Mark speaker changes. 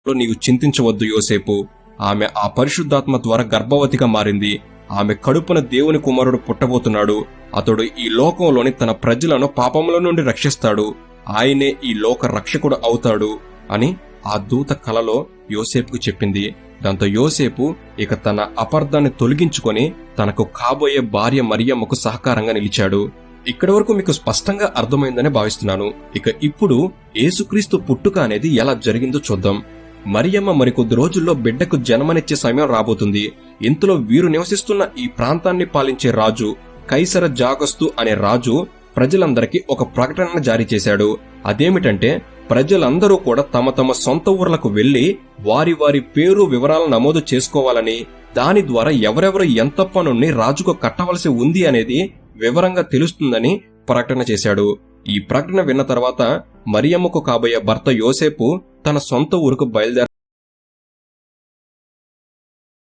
Speaker 1: నీవు చింతించవద్దు యోసేపు. ఆమె ఆ పరిశుద్ధాత్మ ద్వారా గర్భవతిగా మారింది. ఆమె కడుపున దేవుని కుమారుడు పుట్టబోతున్నాడు. అతడు ఈ లోకంలోని తన ప్రజలను పాపముల నుండి రక్షిస్తాడు. ఆయనే ఈ లోక రక్షకుడు అవుతాడు అని ఆ దూత కలలో యోసేపుకు చెప్పింది. దాంతో యోసేపు ఇక తన అపార్థాన్ని తొలగించుకొని తనకు కాబోయే భార్య మరియమ్మకు సహకారంగా నిలిచాడు. ఇక్కడి వరకు మీకు స్పష్టంగా అర్థమైందని భావిస్తున్నాను. ఇక ఇప్పుడు యేసుక్రీస్తు పుట్టుక అనేది ఎలా జరిగిందో చూద్దాం. మరియమ్మ మరికొద్ది రోజుల్లో బిడ్డకు జన్మనిచ్చే సమయం రాబోతుంది. ఇంతలో వీరు నివసిస్తున్న ఈ ప్రాంతాన్ని పాలించే రాజు కైసర జాగస్తు అనే రాజు ప్రజలందరికీ ఒక ప్రకటన జారీ చేశాడు. అదేమిటంటే ప్రజలందరూ కూడా తమ తమ సొంత ఊర్లకు వెళ్లి వారి వారి పేరు వివరాలను నమోదు చేసుకోవాలని, దాని ద్వారా ఎవరెవరు ఎంత పనుని రాజుకు కట్టవలసి ఉంది అనేది వివరంగా తెలుస్తుందని ప్రకటన చేశాడు. ఈ ప్రకటన విన్న తర్వాత మరియమ్మకు కాబోయే భర్త యోసేపు తన సొంత ఊరుకు బయలుదేరాడు.